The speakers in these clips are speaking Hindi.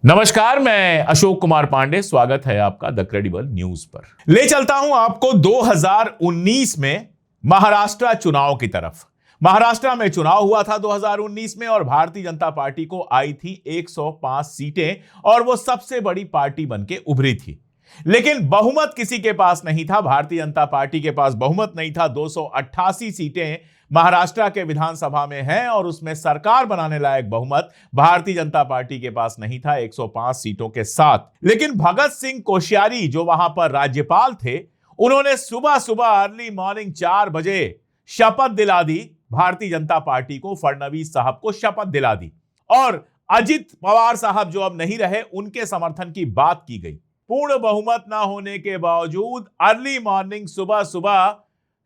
नमस्कार, मैं अशोक कुमार पांडे। स्वागत है आपका द क्रेडिबल न्यूज पर। ले चलता हूं आपको 2019 में महाराष्ट्र चुनाव की तरफ। महाराष्ट्र में चुनाव हुआ था 2019 में और भारतीय जनता पार्टी को आई थी 105 सीटें और वो सबसे बड़ी पार्टी बनके उभरी थी। लेकिन बहुमत किसी के पास नहीं था। भारतीय जनता पार्टी के पास बहुमत नहीं था। 288 सीटें महाराष्ट्र के विधानसभा में हैं और उसमें सरकार बनाने लायक बहुमत भारतीय जनता पार्टी के पास नहीं था 105 सीटों के साथ। लेकिन भगत सिंह कोश्यारी जो वहां पर राज्यपाल थे, उन्होंने सुबह सुबह अर्ली मॉर्निंग 4 बजे शपथ दिला दी भारतीय जनता पार्टी को। फडणवीस साहब को शपथ दिला दी और अजित पवार साहब जो अब नहीं रहे, उनके समर्थन की बात की गई। पूर्ण बहुमत ना होने के बावजूद अर्ली मॉर्निंग सुबह सुबह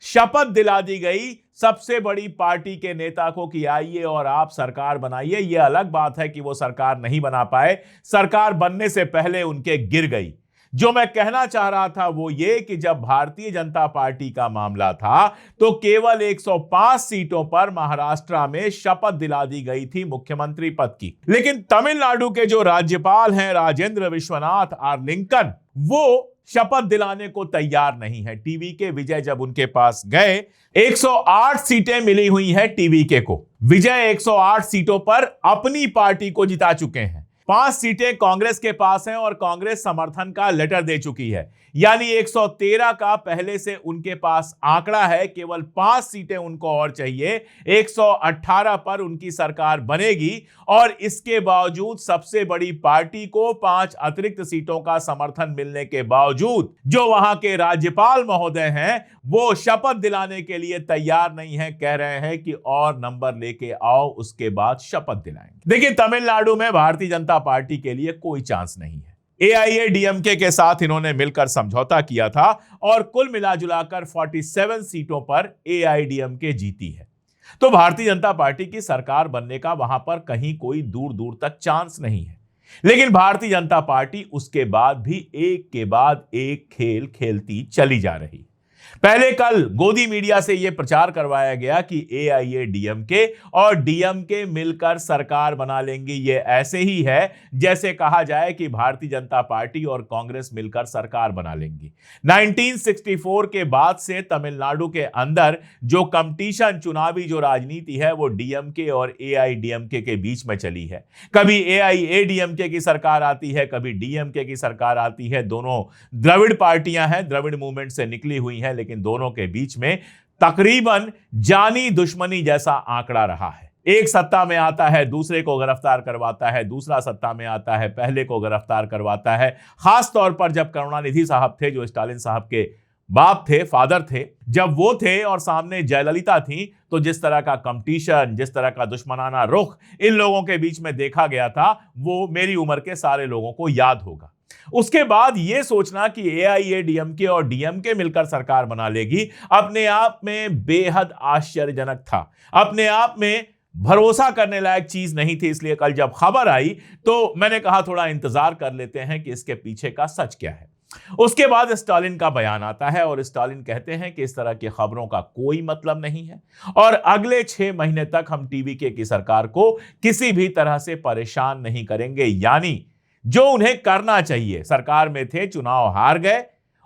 शपथ दिला दी गई सबसे बड़ी पार्टी के नेता को कि आइए और आप सरकार बनाइए। यह अलग बात है कि वो सरकार नहीं बना पाए। सरकार बनने से पहले उनके गिर गई। जो मैं कहना चाह रहा था वो ये कि जब भारतीय जनता पार्टी का मामला था तो केवल 105 सीटों पर महाराष्ट्र में शपथ दिला दी गई थी मुख्यमंत्री पद की। लेकिन तमिलनाडु के जो राज्यपाल हैं राजेंद्र विश्वनाथ आर लिंकन, वो शपथ दिलाने को तैयार नहीं है। टीवीके विजय जब उनके पास गए, 108 सीटें मिली हुई हैं टीवीके को। विजय 108 सीटों पर अपनी पार्टी को जिता चुके हैं। 5 सीटें कांग्रेस के पास हैं और कांग्रेस समर्थन का लेटर दे चुकी है। यानी 113 का पहले से उनके पास आंकड़ा है। केवल 5 सीटें उनको और चाहिए। 118 पर उनकी सरकार बनेगी और इसके बावजूद सबसे बड़ी पार्टी को 5 अतिरिक्त सीटों का समर्थन मिलने के बावजूद जो वहां के राज्यपाल महोदय हैं, वो शपथ दिलाने के लिए तैयार नहीं है। कह रहे हैं कि और नंबर लेके आओ, उसके बाद शपथ दिलाएंगे। देखिए, तमिलनाडु में भारतीय जनता पार्टी के लिए कोई चांस नहीं है। एआईएडीएमके के साथ इन्होंने मिलकर समझौता किया था और कुल मिलाजुलाकर 47 सीटों पर एआईएडीएमके जीती है। तो भारतीय जनता पार्टी की सरकार बनने का वहां पर कहीं कोई दूर दूर तक चांस नहीं है। लेकिन भारतीय जनता पार्टी उसके बाद भी एक के बाद एक खेल खेलती चली जा रही। पहले कल गोदी मीडिया से यह प्रचार करवाया गया कि एआईएडीएमके और डीएमके मिलकर सरकार बना लेंगे। यह ऐसे ही है जैसे कहा जाए कि भारतीय जनता पार्टी और कांग्रेस मिलकर सरकार बना लेंगी। 1964 के बाद से तमिलनाडु के अंदर जो कंपटीशन, चुनावी जो राजनीति है, वो डीएमके और एआईडीएमके के बीच में चली है। कभी एआईएडीएमके की सरकार आती है, कभी डीएमके की सरकार आती है। दोनों द्रविड़ पार्टियां हैं, द्रविड़ मूवमेंट से निकली हुई हैं, लेकिन दोनों के बीच में तकरीबन जानी दुश्मनी जैसा आंकड़ा रहा है। एक सत्ता में आता है, दूसरे को गिरफ्तार करवाता है, दूसरा सत्ता में आता है, पहले को गिरफ्तार करवाता है। खास तौर पर जब करुणानिधि साहब थे, जो स्टालिन साहब के बाप थे, फादर थे, जब वो थे और सामने जयललिता थी, तो जिस तरह का कंपटीशन, जिस तरह का दुश्मनाना रुख इन लोगों के बीच में देखा गया था, वो मेरी उम्र के सारे लोगों को याद होगा। उसके बाद यह सोचना कि एआईएडीएमके और डीएमके मिलकर सरकार बना लेगी, अपने आप में बेहद आश्चर्यजनक था, अपने आप में भरोसा करने लायक चीज नहीं थी। इसलिए कल जब खबर आई तो मैंने कहा थोड़ा इंतजार कर लेते हैं कि इसके पीछे का सच क्या है। उसके बाद स्टालिन का बयान आता है और स्टालिन कहते हैं कि इस तरह की खबरों का कोई मतलब नहीं है और अगले 6 महीने तक हम टीवीके की सरकार को किसी भी तरह से परेशान नहीं करेंगे। यानी जो उन्हें करना चाहिए, सरकार में थे, चुनाव हार गए,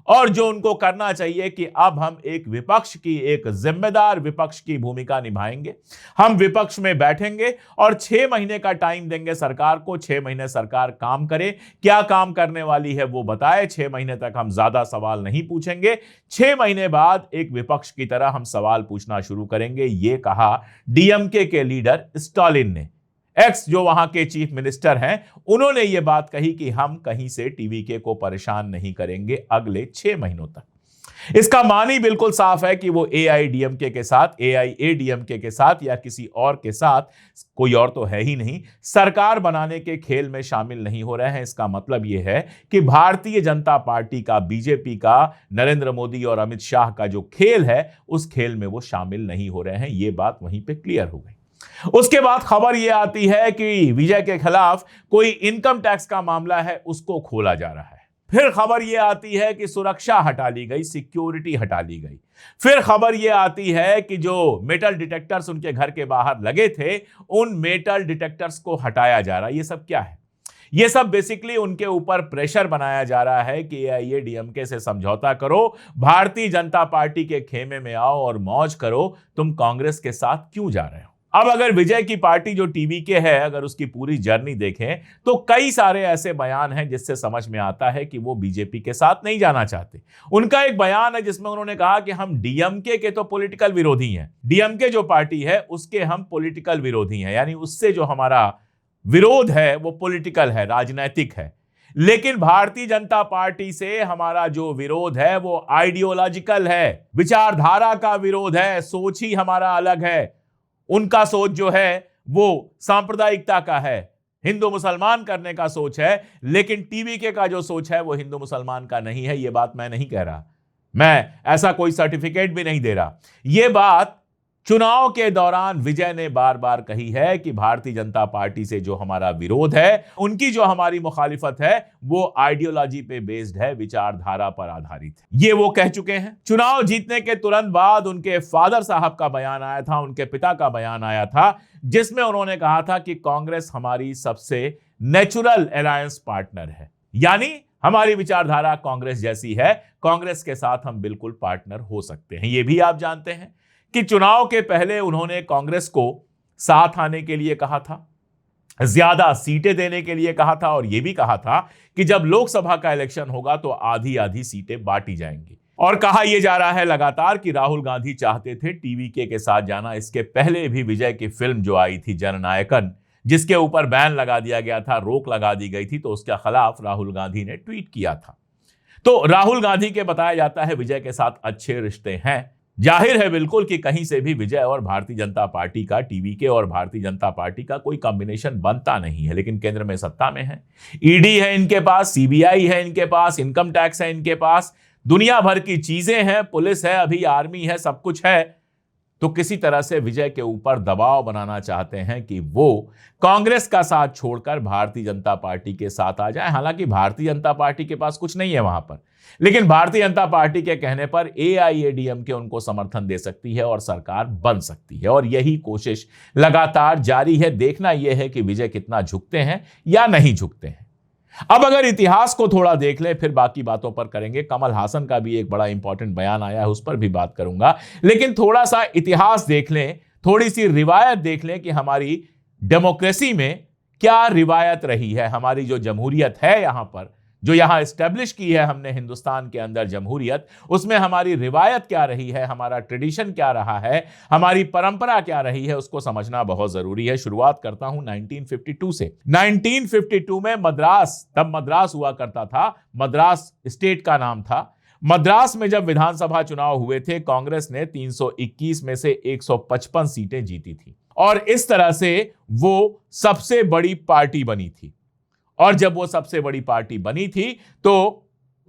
और जो उनको करना चाहिए कि अब हम एक विपक्ष की, एक जिम्मेदार विपक्ष की भूमिका निभाएंगे। हम विपक्ष में बैठेंगे और 6 महीने का टाइम देंगे सरकार को। 6 महीने सरकार काम करे, क्या काम करने वाली है वो बताए। 6 महीने तक हम ज्यादा सवाल नहीं पूछेंगे। 6 महीने बाद एक विपक्ष की तरह हम सवाल पूछना शुरू करेंगे। ये कहा डीएमके के लीडर स्टालिन ने। एक्स जो वहां के चीफ मिनिस्टर हैं, उन्होंने यह बात कही कि हम कहीं से टीवीके को परेशान नहीं करेंगे अगले 6 महीनों तक। इसका मानी बिल्कुल साफ है कि वो एआईडीएमके के साथ, एआईएडीएमके के साथ या किसी और के साथ, कोई और तो है ही नहीं, सरकार बनाने के खेल में शामिल नहीं हो रहे हैं। इसका मतलब यह है कि भारतीय जनता पार्टी का, बीजेपी का, नरेंद्र मोदी और अमित शाह का जो खेल है, उस खेल में वो शामिल नहीं हो रहे हैं। ये बात वहीं पे क्लियर हो गई। उसके बाद खबर यह आती है कि विजय के खिलाफ कोई इनकम टैक्स का मामला है, उसको खोला जा रहा है। फिर खबर यह आती है कि सुरक्षा हटा ली गई, सिक्योरिटी हटा ली गई। फिर खबर यह आती है कि जो मेटल डिटेक्टर्स उनके घर के बाहर लगे थे, उन मेटल डिटेक्टर्स को हटाया जा रहा है। ये सब क्या है? ये सब बेसिकली उनके ऊपर प्रेशर बनाया जा रहा है कि एआईएडीएमके से समझौता करो, भारतीय जनता पार्टी के खेमे में आओ और मौज करो, तुम कांग्रेस के साथ क्यों जा रहे हो। अब अगर विजय की पार्टी जो टीवीके है, अगर उसकी पूरी जर्नी देखें तो कई सारे ऐसे बयान हैं जिससे समझ में आता है कि वो बीजेपी के साथ नहीं जाना चाहते। उनका एक बयान है जिसमें उन्होंने कहा कि हम डीएमके के तो पॉलिटिकल विरोधी हैं, डीएमके जो पार्टी है उसके हम पॉलिटिकल विरोधी हैं, यानी उससे जो हमारा विरोध है वो पॉलिटिकल है, राजनैतिक है। लेकिन भारतीय जनता पार्टी से हमारा जो विरोध है वो आइडियोलॉजिकल है, विचारधारा का विरोध है, सोच ही हमारा अलग है। उनका सोच जो है वो सांप्रदायिकता का है, हिंदू मुसलमान करने का सोच है, लेकिन टीवीके का जो सोच है वो हिंदू मुसलमान का नहीं है। ये बात मैं नहीं कह रहा, मैं ऐसा कोई सर्टिफिकेट भी नहीं दे रहा। ये बात चुनाव के दौरान विजय ने बार बार कही है कि भारतीय जनता पार्टी से जो हमारा विरोध है, उनकी जो हमारी मुखालिफत है वो आइडियोलॉजी पे बेस्ड है, विचारधारा पर आधारित है। ये वो कह चुके हैं। चुनाव जीतने के तुरंत बाद उनके फादर साहब का बयान आया था, उनके पिता का बयान आया था, जिसमें उन्होंने कहा था कि कांग्रेस हमारी सबसे नेचुरल अलायंस पार्टनर है, यानी हमारी विचारधारा कांग्रेस जैसी है, कांग्रेस के साथ हम बिल्कुल पार्टनर हो सकते हैं। ये भी आप जानते हैं कि चुनाव के पहले उन्होंने कांग्रेस को साथ आने के लिए कहा था, ज्यादा सीटें देने के लिए कहा था, और यह भी कहा था कि जब लोकसभा का इलेक्शन होगा तो आधी आधी सीटें बांटी जाएंगी। और कहा यह जा रहा है लगातार कि राहुल गांधी चाहते थे टीवीके के साथ जाना। इसके पहले भी विजय की फिल्म जो आई थी जननायकन, जिसके ऊपर बैन लगा दिया गया था, रोक लगा दी गई थी, तो उसके खिलाफ राहुल गांधी ने ट्वीट किया था। तो राहुल गांधी के बताया जाता है विजय के साथ अच्छे रिश्ते हैं। जाहिर है बिल्कुल कि कहीं से भी विजय और भारतीय जनता पार्टी का, टीवीके और भारतीय जनता पार्टी का कोई कॉम्बिनेशन बनता नहीं है, लेकिन केंद्र में सत्ता में है, ईडी है इनके पास, सीबीआई है इनके पास, इनकम टैक्स है इनके पास, दुनिया भर की चीजें हैं, पुलिस है, अभी आर्मी है, सब कुछ है। तो किसी तरह से विजय के ऊपर दबाव बनाना चाहते हैं कि वो कांग्रेस का साथ छोड़कर भारतीय जनता पार्टी के साथ आ जाए। हालांकि भारतीय जनता पार्टी के पास कुछ नहीं है वहां पर, लेकिन भारतीय जनता पार्टी के कहने पर एआईएडीएमके उनको समर्थन दे सकती है और सरकार बन सकती है, और यही कोशिश लगातार जारी है। देखना यह है कि विजय कितना झुकते हैं या नहीं झुकते हैं। अब अगर इतिहास को थोड़ा देख ले, फिर बाकी बातों पर करेंगे। कमल हासन का भी एक बड़ा इंपॉर्टेंट बयान आया है, उस पर भी बात करूंगा, लेकिन थोड़ा सा इतिहास देख लें, थोड़ी सी रिवायत देख लें कि हमारी डेमोक्रेसी में क्या रिवायत रही है। हमारी जो जमहूरियत है यहां पर, जो यहां एस्टेब्लिश की है हमने हिंदुस्तान के अंदर जमहूरियत, उसमें हमारी रिवायत क्या रही है, हमारा ट्रेडिशन क्या रहा है, हमारी परंपरा क्या रही है, उसको समझना बहुत जरूरी है। शुरुआत करता हूं 1952 से। 1952 में मद्रास, तब मद्रास हुआ करता था, मद्रास स्टेट का नाम था। मद्रास में जब विधानसभा चुनाव हुए थे, कांग्रेस ने 321 में से 155 सीटें जीती थी, और इस तरह से वो सबसे बड़ी पार्टी बनी थी। और जब वो सबसे बड़ी पार्टी बनी थी तो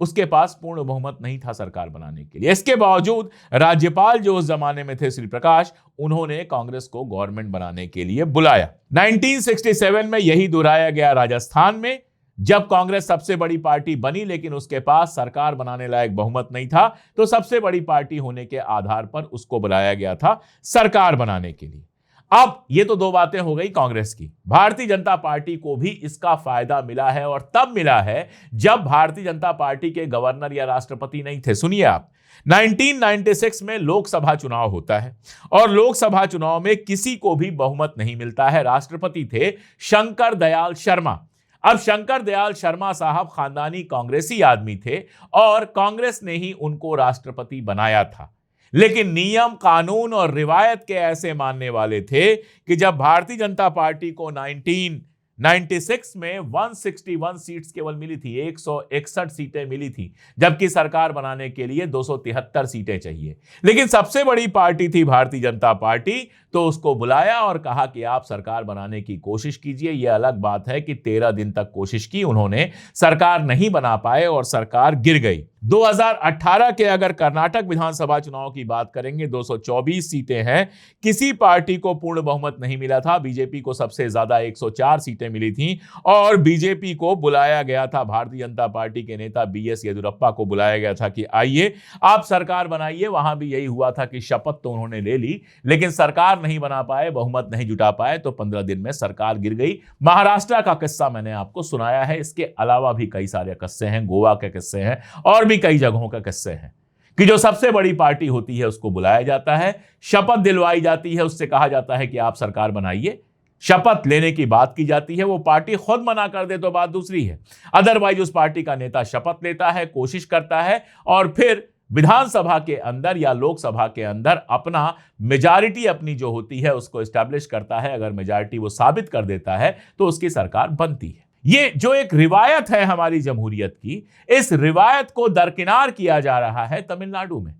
उसके पास पूर्ण बहुमत नहीं था सरकार बनाने के लिए। इसके बावजूद राज्यपाल जो उस जमाने में थे, श्री प्रकाश, उन्होंने कांग्रेस को गवर्नमेंट बनाने के लिए बुलाया। 1967 में यही दोहराया गया राजस्थान में, जब कांग्रेस सबसे बड़ी पार्टी बनी लेकिन उसके पास सरकार बनाने लायक बहुमत नहीं था, तो सबसे बड़ी पार्टी होने के आधार पर उसको बुलाया गया था सरकार बनाने के लिए। अब ये तो दो बातें हो गई कांग्रेस की। भारतीय जनता पार्टी को भी इसका फायदा मिला है, और तब मिला है जब भारतीय जनता पार्टी के गवर्नर या राष्ट्रपति नहीं थे। सुनिए आप, 1996 में लोकसभा चुनाव होता है, और लोकसभा चुनाव में किसी को भी बहुमत नहीं मिलता है। राष्ट्रपति थे शंकर दयाल शर्मा। अब शंकर दयाल शर्मा साहब खानदानी कांग्रेसी आदमी थे, और कांग्रेस ने ही उनको राष्ट्रपति बनाया था। लेकिन नियम, कानून और रिवायत के ऐसे मानने वाले थे कि जब भारतीय जनता पार्टी को 1996 में 161 सीट्स केवल मिली थी, 161 सीटें मिली थी, जबकि सरकार बनाने के लिए 273 सीटें चाहिए। लेकिन सबसे बड़ी पार्टी थी भारतीय जनता पार्टी, तो उसको बुलाया और कहा कि आप सरकार बनाने की कोशिश कीजिए। यह अलग बात है कि 13 दिन तक कोशिश की उन्होंने, सरकार नहीं बना पाए और सरकार गिर गई। 2018 के अगर कर्नाटक विधानसभा चुनाव की बात करेंगे, 224 सीटें हैं। किसी पार्टी को पूर्ण बहुमत नहीं मिला था। बीजेपी को सबसे ज्यादा 104 सीटें मिली थीं और बीजेपी को बुलाया गया था, भारतीय जनता पार्टी के नेता बीएस येदियुरप्पा को बुलाया गया था कि आइए आप सरकार बनाइए। वहां भी यही हुआ था कि शपथ तो उन्होंने ले ली, लेकिन सरकार नहीं बना पाए, बहुमत नहीं जुटा पाए, तो 15 दिन में सरकार गिर गई। महाराष्ट्र का किस्सा मैंने आपको सुनाया है, इसके अलावा भी कई सारे किस्से हैं, गोवा के किस्से हैं और भी कई जगहों का किस्से हैं कि जो सबसे बड़ी पार्टी होती है उसको बुलाया जाता है, शपथ दिलवाई जाती है, उससे कहा जाता है कि आप सरकार बनाइए, शपथ लेने की बात की जाती है। वो पार्टी खुद मना कर दे तो बात दूसरी है, अदरवाइज उस पार्टी का नेता शपथ लेता है, कोशिश करता है और फिर विधानसभा के अंदर या लोकसभा के अंदर अपना मेजॉरिटी अपनी जो होती है उसको एस्टैब्लिश करता है। अगर मेजॉरिटी वो साबित कर देता है तो उसकी सरकार बनती है। ये जो एक रिवायत है हमारी जमहूरियत की, इस रिवायत को दरकिनार किया जा रहा है तमिलनाडु में।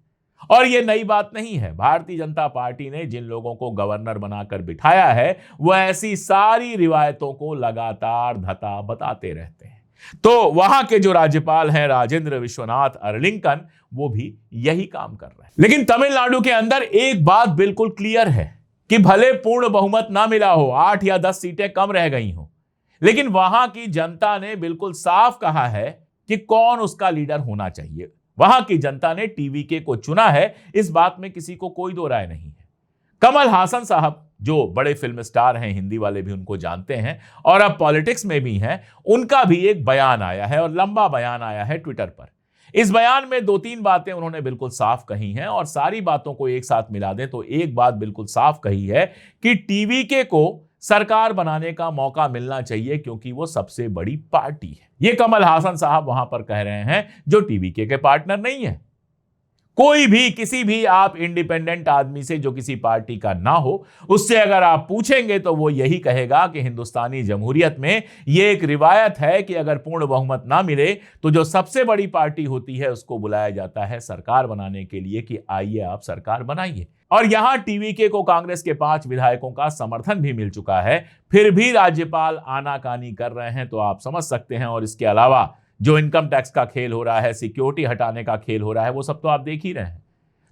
और ये नई बात नहीं है। भारतीय जनता पार्टी ने जिन लोगों को गवर्नर बनाकर बिठाया है वो ऐसी सारी रिवायतों को लगातार धता बताते रहते हैं। तो वहां के जो राज्यपाल हैं राजेंद्र विश्वनाथ अरलिंकन, वो भी यही काम कर रहे हैं। लेकिन तमिलनाडु के अंदर एक बात बिल्कुल क्लियर है कि भले पूर्ण बहुमत ना मिला हो, 8 या 10 सीटें कम रह गई हो, लेकिन वहां की जनता ने बिल्कुल साफ कहा है कि कौन उसका लीडर होना चाहिए। वहां की जनता ने टीवीके को चुना है, इस बात में किसी को कोई दो राय नहीं है। कमल हासन साहब जो बड़े फिल्म स्टार हैं, हिंदी वाले भी उनको जानते हैं और अब पॉलिटिक्स में भी हैं, उनका भी एक बयान आया है और लंबा बयान आया है ट्विटर पर। इस बयान में 2-3 बातें उन्होंने बिल्कुल साफ कही हैं और सारी बातों को एक साथ मिला दें तो एक बात बिल्कुल साफ कही है कि टीवीके को सरकार बनाने का मौका मिलना चाहिए क्योंकि वो सबसे बड़ी पार्टी है। ये कमल हासन साहब वहां पर कह रहे हैं जो टीवीके के पार्टनर नहीं है। कोई भी किसी भी आप इंडिपेंडेंट आदमी से जो किसी पार्टी का ना हो, उससे अगर आप पूछेंगे तो वो यही कहेगा कि हिंदुस्तानी जमहूरियत में ये एक रिवायत है कि अगर पूर्ण बहुमत ना मिले तो जो सबसे बड़ी पार्टी होती है उसको बुलाया जाता है सरकार बनाने के लिए कि आइए आप सरकार बनाइए। और यहां टीवीके को कांग्रेस के 5 विधायकों का समर्थन भी मिल चुका है, फिर भी राज्यपाल आनाकानी कर रहे हैं तो आप समझ सकते हैं। और इसके अलावा जो इनकम टैक्स का खेल हो रहा है, सिक्योरिटी हटाने का खेल हो रहा है, वो सब तो आप देख ही रहे हैं।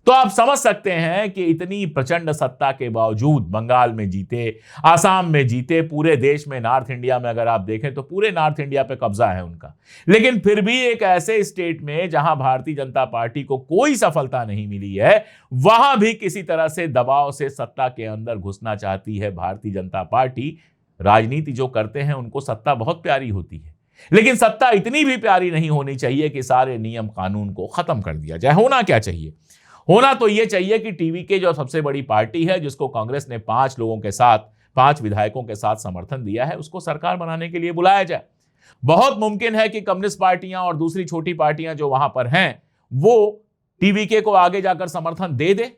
तो आप समझ सकते हैं कि इतनी प्रचंड सत्ता के बावजूद बंगाल में जीते, आसाम में जीते, पूरे देश में, नॉर्थ इंडिया में अगर आप देखें तो पूरे नॉर्थ इंडिया पे कब्जा है उनका, लेकिन फिर भी एक ऐसे स्टेट में जहां भारतीय जनता पार्टी को कोई सफलता नहीं मिली है, वहां भी किसी तरह से दबाव से सत्ता के अंदर घुसना चाहती है भारतीय जनता पार्टी। राजनीति जो करते हैं उनको सत्ता बहुत प्यारी होती है, लेकिन सत्ता इतनी भी प्यारी नहीं होनी चाहिए कि सारे नियम कानून को खत्म कर दिया जाए। होना क्या चाहिए? होना तो यह चाहिए कि टीवीके जो सबसे बड़ी पार्टी है, जिसको कांग्रेस ने 5 लोगों के साथ, 5 विधायकों के साथ समर्थन दिया है, उसको सरकार बनाने के लिए बुलाया जाए। बहुत मुमकिन है कि कम्युनिस्ट पार्टियां और दूसरी छोटी पार्टियां जो वहां पर हैं वो टीवीके को आगे जाकर समर्थन दे दे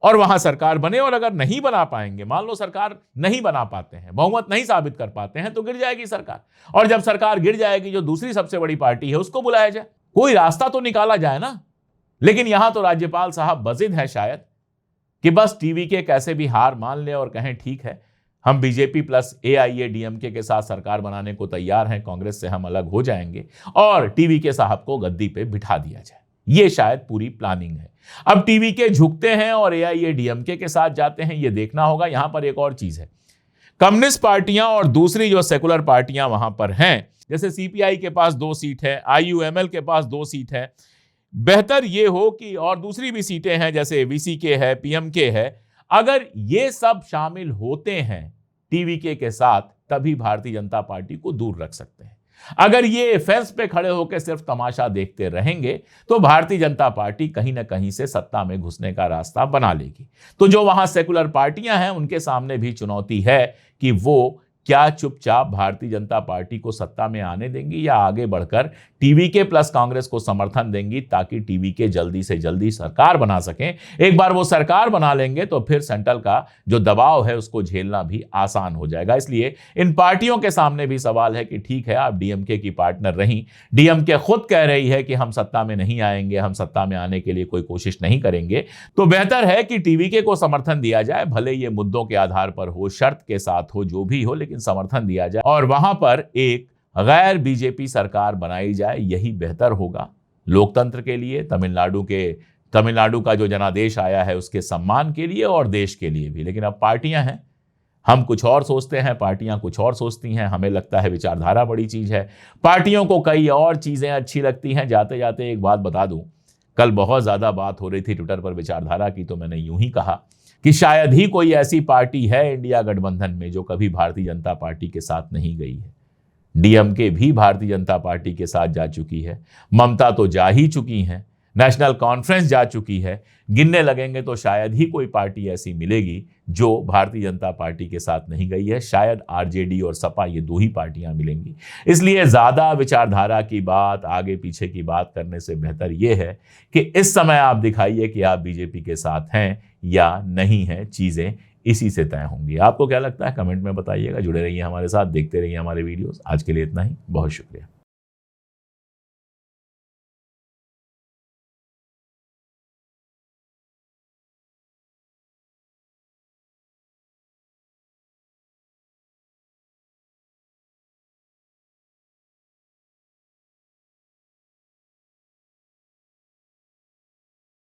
और वहां सरकार बने। और अगर नहीं बना पाएंगे, मान लो सरकार नहीं बना पाते हैं, बहुमत नहीं साबित कर पाते हैं, तो गिर जाएगी सरकार। और जब सरकार गिर जाएगी, जो दूसरी सबसे बड़ी पार्टी है उसको बुलाया जाए, कोई रास्ता तो निकाला जाए ना। लेकिन यहां तो राज्यपाल साहब बजिद है शायद कि बस टीवीके कैसे भी हार मान ले और कहें ठीक है, हम बीजेपी प्लस AIADMK के साथ सरकार बनाने को तैयार हैं, कांग्रेस से हम अलग हो जाएंगे और टीवीके साहब को गद्दी पे बिठा दिया जाए। ये शायद पूरी प्लानिंग है। अब टीवीके झुकते हैं और AIADMK के साथ जाते हैं, ये देखना होगा। यहां पर एक और चीज है, कम्युनिस्ट पार्टियां और दूसरी जो सेकुलर पार्टियां वहां पर हैं, जैसे CPI के पास 2 सीट है, IUML के पास 2 सीट है, बेहतर ये हो कि और दूसरी भी सीटें हैं जैसे VCK है, PMK है, अगर ये सब शामिल होते हैं टीवीके के साथ, तभी भारतीय जनता पार्टी को दूर रख सकते हैं। अगर ये फेंस पे खड़े होकर सिर्फ तमाशा देखते रहेंगे तो भारतीय जनता पार्टी कहीं ना कहीं से सत्ता में घुसने का रास्ता बना लेगी। तो जो वहां सेकुलर पार्टियां हैं उनके सामने भी चुनौती है कि वो क्या चुपचाप भारतीय जनता पार्टी को सत्ता में आने देंगी या आगे बढ़कर टीवीके प्लस कांग्रेस को समर्थन देंगी ताकि टीवीके जल्दी से जल्दी सरकार बना सकें। एक बार वो सरकार बना लेंगे तो फिर सेंट्रल का जो दबाव है उसको झेलना भी आसान हो जाएगा। इसलिए इन पार्टियों के सामने भी सवाल है कि ठीक है, आप DMK की पार्टनर रहीं, DMK खुद कह रही है कि हम सत्ता में नहीं आएंगे, हम सत्ता में आने के लिए कोई कोशिश नहीं करेंगे, तो बेहतर है कि टीवीके को समर्थन दिया जाए, भले ये मुद्दों के आधार पर हो, शर्त के साथ हो, जो भी हो, लेकिन समर्थन दिया जाए और वहां पर एक गैर बीजेपी सरकार बनाई जाए, यही बेहतर होगा। लोकतंत्र के लिए, तमिलनाडु का जो जनादेश आया है उसके सम्मान के लिए और देश के लिए भी। लेकिन अब पार्टियां हैं, हम कुछ और सोचते हैं, पार्टियां कुछ और सोचती हैं। हमें लगता है विचारधारा बड़ी चीज है, पार्टियों को कई और चीजें अच्छी लगती हैं। जाते जाते एक बात बता दूं, कल बहुत ज्यादा बात हो रही थी ट्विटर पर विचारधारा की, तो मैंने यूं ही कहा कि शायद ही कोई ऐसी पार्टी है इंडिया गठबंधन में जो कभी भारतीय जनता पार्टी के साथ नहीं गई है। डीएमके भी भारतीय जनता पार्टी के साथ जा चुकी है, ममता तो जा ही चुकी हैं, नेशनल कॉन्फ्रेंस जा चुकी है। गिनने लगेंगे तो शायद ही कोई पार्टी ऐसी मिलेगी जो भारतीय जनता पार्टी के साथ नहीं गई है। शायद आरजेडी और सपा, ये दो ही पार्टियां मिलेंगी। इसलिए ज्यादा विचारधारा की बात, आगे पीछे की बात करने से बेहतर यह है कि इस समय आप दिखाइए कि आप बीजेपी के साथ हैं या नहीं हैं। चीजें इसी से तय होंगी। आपको क्या लगता है कमेंट में बताइएगा। जुड़े रहिए हमारे साथ, देखते रहिए हमारे वीडियोस। आज के लिए इतना ही, बहुत शुक्रिया।